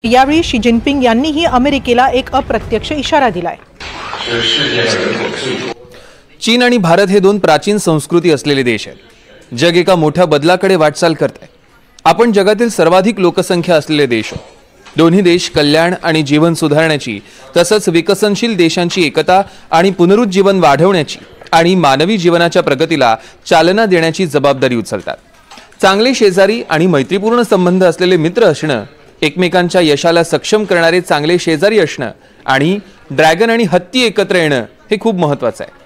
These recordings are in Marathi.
यावेळी शी जिनपिंग यांनीही अमेरिकेला एक अप्रत्यक्ष इशारा दिलाय। चीन आणि भारत हे दोन प्राचीन संस्कृती असलेले देश आहेत। जग एका मोठ्या बदलाकडे वाटचाल करत आहे। आपण जगातील सर्वाधिक लोकसंख्या असलेले देश आहोत। दोन्ही देश कल्याण आणि जीवन सुधारण्याची तसंच विकसनशील देशांची एकता आणि पुनरुज्जीवन वाढवण्याची आणि मानवी जीवनाच्या प्रगतीला चालना देण्याची जबाबदारी उचलतात। चांगले शेजारी आणि मैत्रीपूर्ण संबंध असलेले मित्र असणं, एकमेकांच्या यशाला सक्षम करणारे चांगले शेजारी असणं आणि ड्रॅगन आणि हत्ती एकत्र येणं हे खूप महत्त्वाचं आहे।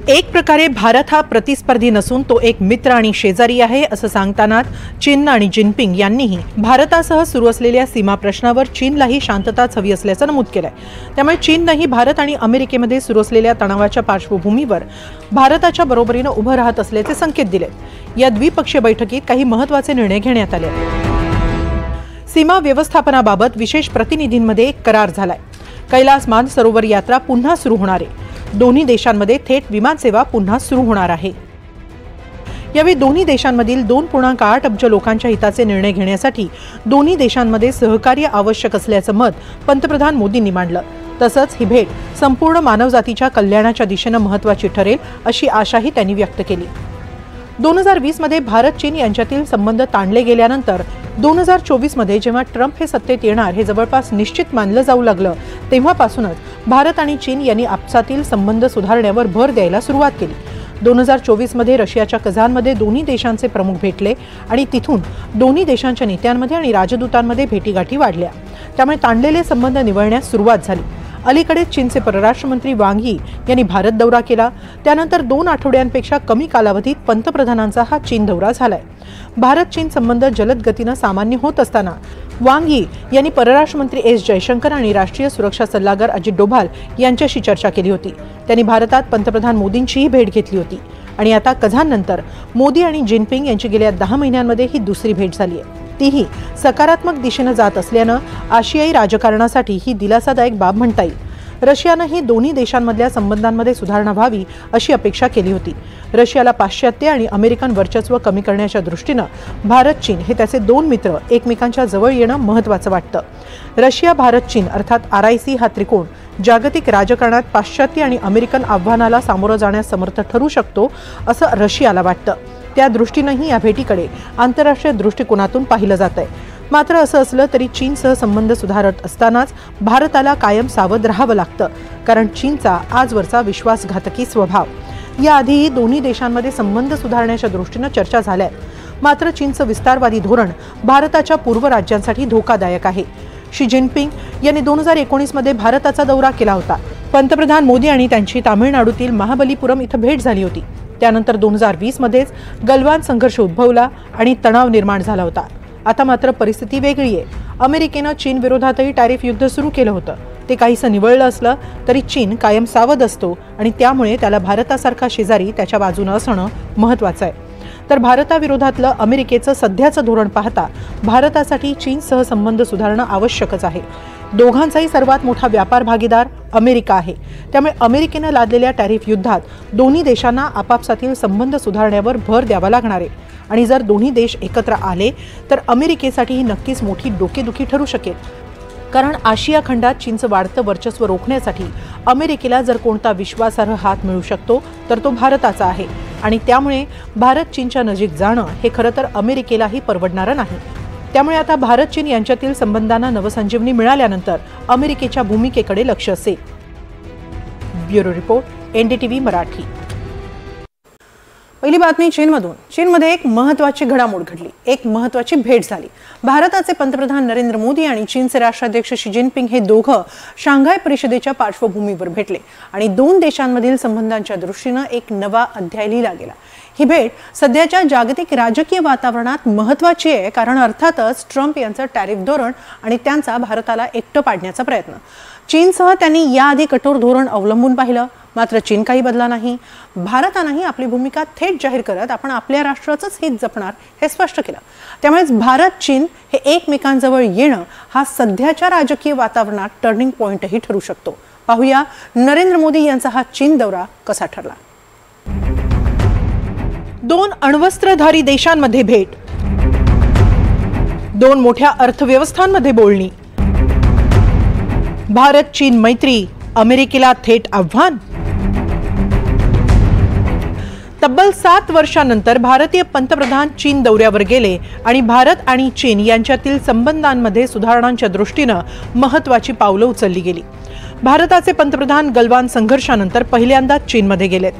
एक प्रकारे भारत हा प्रतिस्पर्धी नसून तो एक मित्र आणि शेजारी आहे असं सांगताना चीन आणि जिनपिंग यांनीही भारतासह सुरू असलेल्या सीमा प्रश्नावर चीनलाही शांतताच हवी असल्याचं नमूद केलंय। त्यामुळे चीननेही भारत आणि अमेरिकेमध्ये सुरू असलेल्या तणावाच्या पार्श्वभूमीवर भारताच्या बरोबरीने उभं राहत असल्याचे संकेत दिले। या द्विपक्षीय बैठकीत काही महत्त्वाचे निर्णय घेण्यात आले। सीमा व्यवस्थापनाबाबत विशेष प्रतिनिधींमध्ये एक करार झालाय। कैलास मानसरोवर यात्रा पुन्हा सुरू होणार आहे। दोन्ही देशांमध्ये थेट विमान सेवा पुन्हा सुरू होणार आहे। यावेळी दोन्ही देशांमधील 2.8 अब्ज लोकांच्या हिताचे निर्णय घेण्यासाठी दोन्ही देशांमध्ये सहकार्य आवश्यक असल्याचं मत पंतप्रधान मोदींनी मांडलं। तसंच ही भेट संपूर्ण मानवजातीच्या कल्याणाच्या दिशेने महत्त्वाची ठरेल अशी आशाही त्यांनी व्यक्त केली। 2020 मध्ये भारत चीन यांच्यातील संबंध ताणले गेल्यानंतर 2024 मध्ये जेव्हा ट्रम्प हे सत्तेत येणार हे जवळपास निश्चित मानलं जाऊ लागलं, तेव्हापासूनच भारत आणि चीन यांनी आपसातील संबंध सुधारण्यावर भर द्यायला सुरुवात केली। 2024 मध्ये रशियाच्या कझानमध्ये दोन्ही देशांचे प्रमुख भेटले आणि तिथून दोन्ही देशांच्या नेत्यांमध्ये आणि राजदूतांमध्ये भेटीगाठी वाढल्या। त्यामुळे ताणलेले संबंध निवळण्यास सुरुवात झाली। अलीकडे चीनचे परराष्ट्र मंत्री वांग यी यांनी भारत दौरा केला। त्यानंतर 2 आठवड्यांपेक्षा कमी कालावधीत पंतप्रधानांचा हा चीन दौरा झालाय। भारत चीन संबंध जलद गतीने सामान्य होत असताना वांग यी यांनी परराष्ट्र मंत्री एस जयशंकर आणि राष्ट्रीय सुरक्षा सल्लागार अजित डोभाल यांच्याशी चर्चा केली होती। त्यांनी भारतात पंतप्रधान मोदींचीही भेट घेतली होती आणि आता कझाननंतर मोदी आणि जिनपिंग यांची गेल्या 10 महिन्यांमध्ये ही दुसरी भेट झाली आहे। तीही सकारात्मक दिशेने जात असल्यानं आशियाई राजकारणासाठी ही दिलासादायक बाब म्हणता येईल। रशियानेही दोन्ही देशांमधल्या संबंधांमध्ये सुधारणा व्हावी अशी अपेक्षा केली होती। रशियाला पाश्चात्य आणि अमेरिकन वर्चस्व कमी करण्याच्या दृष्टीनं भारत चीन हे त्याचे दोन मित्र एकमेकांच्या जवळ येणं महत्त्वाचं वाटतं। रशिया भारत चीन अर्थात RIC हा त्रिकोण जागतिक राजकारणात पाश्चात्य आणि अमेरिकन आव्हानाला सामोरं जाण्यास समर्थ ठरू शकतो असं रशियाला वाटतं। त्या दृष्टीनेही या भेटीकडे आंतरराष्ट्रीय दृष्टिकोनातून पाहिलं जात आहे। मात्र असं असलं तरी चीनसह संबंध सुधारत असतानाच भारताला कायम सावध राहावं लागतं, कारण चीनचा आजवरचा विश्वासघातकी स्वभाव। याआधीही दोन्ही देशांमध्ये संबंध सुधारण्याच्या दृष्टीनं चर्चा झाल्या, मात्र चीनचं विस्तारवादी धोरण भारताच्या पूर्व राज्यांसाठी धोकादायक आहे। शी जिनपिंग यांनी 2019 मध्ये भारताचा दौरा केला होता। पंतप्रधान मोदी आणि त्यांची तामिळनाडूतील महाबलीपुरम इथं भेट झाली होती। त्यानंतर 2020 मध्येच गलवान संघर्ष उद्भवला आणि तणाव निर्माण झाला होता। आता मात्र परिस्थिती वेगळी आहे। अमेरिकेनं चीन विरोधातही टॅरिफ युद्ध सुरू केलं होतं। ते काहीसं निवळलं असलं तरी चीन कायम सावध असतो आणि त्यामुळे त्याला भारतासारखा शेजारी त्याच्या बाजूने असणं महत्त्वाचं आहे। तर भारताविरोधातलं अमेरिकेचं सध्याचं धोरण पाहता भारतासाठी चीनसह संबंध सुधारणं आवश्यकच आहे। दोघांचाही सर्वात मोठा व्यापार भागीदार अमेरिका आहे। त्यामुळे अमेरिकेनं लादलेल्या टॅरिफ युद्धात दोन्ही देशांना आपापसातील संबंध सुधारण्यावर भर द्यावा लागणार आहे आणि जर दोन्ही देश एकत्र आले तर अमेरिकेसाठी ही नक्कीच मोठी डोकेदुखी ठरू शकेल, कारण आशिया खंडात चीनचं वाढतं वर्चस्व रोखण्यासाठी अमेरिकेला जर कोणता विश्वासार्ह हात मिळू शकतो तर तो भारताचा आहे आणि त्यामुळे भारत चीनच्या नजीक जाणं हे खरं तर अमेरिकेलाही परवडणारं नाही। त्यामुळे आता भारत चीन यांच्यातील संबंधांना नवसंजीवनी मिळाल्यानंतर अमेरिकेच्या भूमिकेकडे लक्ष असेल। Bureau report NDTV Marathi. पहिली बातमी चीनमधून। चीनमध्ये एक महत्त्वाची घडामोड घडली, एक महत्त्वाची भेट झाली। भारताचे पंतप्रधान नरेंद्र मोदी आणि चीनचे राष्ट्राध्यक्ष शी जिनपिंग हे दोघं शांघाय परिषदेच्या पार्श्वभूमीवर भेटले आणि दोन देशांमधील संबंधांच्या दृष्टीने एक नवा अध्याय लिहिला गेला। ही भेट सध्याच्या जागतिक राजकीय वातावरणात महत्त्वाची आहे, कारण अर्थातच ट्रम्प यांचं टॅरिफ धोरण आणि त्यांचा भारताला एकटं पाडण्याचा प्रयत्न। चीनसह त्यांनी याआधी कठोर धोरण अवलंबून पाहिलं, मात्र चीन काही बदला नाही। भारतानेही आपली भूमिका थेट जाहीर करत आपण आपल्या राष्ट्राचंच हित जपणार हे स्पष्ट केलं। त्यामुळेच भारत चीन हे एकमेकांजवळ येणं हा सध्याच्या राजकीय वातावरणात टर्निंग पॉइंटही ठरू शकतो। पाहूया नरेंद्र मोदी यांचा हा चीन दौरा कसा ठरला। 2 अण्वस्त्रधारी देशांमध्ये भेट। दोन मोठ्या अर्थव्यवस्थांमध्ये बोलणी. भारत चीन मैत्री, अमेरिकेला थेट आव्हान. तब्बल 7 वर्षांनंतर भारतीय पंतप्रधान चीन दौऱ्यावर गेले आणि भारत आणि चीन यांच्यातील संबंधांमध्ये सुधारणांच्या दृष्टीनं महत्त्वाची पावलं उचलली गेली. भारताचे पंतप्रधान गलवान संघर्षानंतर पहिल्यांदा चीनमध्ये गेलेत.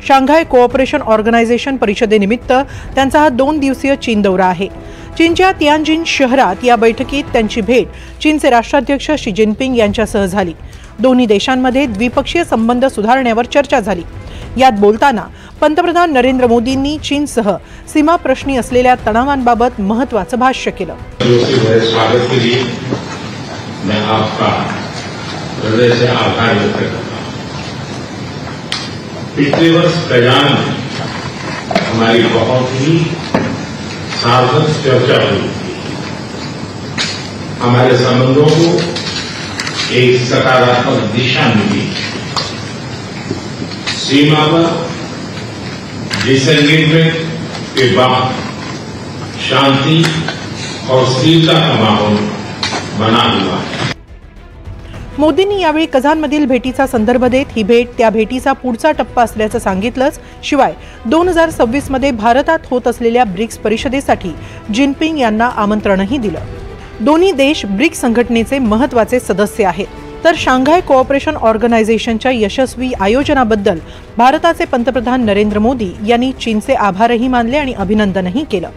शांघाय कोऑपरेशन ऑर्गनायझेशन परिषदेनिमित्त त्यांचा हा 2 दिवसीय चीन दौरा आहे. चीनच्या तियानजिन शहरात या बैठकीत त्यांची भेट चीनचे राष्ट्राध्यक्ष शी जिनपिंग यांच्यासह झाली. दोन्ही देशांमध्ये द्विपक्षीय संबंध सुधारण्यावर चर्चा झाली. यात बोलताना पंतप्रधान नरेंद्र मोदींनी चीनसह सीमा प्रश्नी असलेल्या तणावांबाबत महत्त्वाचं भाष्य केलं. स्वागत के लिए मैं आपका हृदय से आभार व्यक्त करता हूं. पिछले वर्ष कल्याण में हमारी बहुत ही सार्थक चर्चा हुई थी. हमारे संबंधों को एक सकारात्मक दिशा मिली. सीमा पर डिसएंगेजमेंट के बाद शांति और स्थिरता का माहौल बना हुआ है. मोदींनी यावेळी कझानमधील भेटीचा संदर्भ देत ही भेट त्या भेटीचा पुढचा टप्पा असल्याचं सांगितलंच. शिवाय 2026 मध्ये भारतात होत असलेल्या ब्रिक्स परिषदेसाठी जिनपिंग यांना आमंत्रणही दिलं. दोन्ही देश ब्रिक्स संघटनेचे महत्त्वाचे सदस्य आहेत. तर शांघाय कोऑपरेशन ऑर्गनायझेशनच्या यशस्वी आयोजनाबद्दल भारताचे पंतप्रधान नरेंद्र मोदी यांनी चीनचे आभारही मानले आणि अभिनंदनही केलं.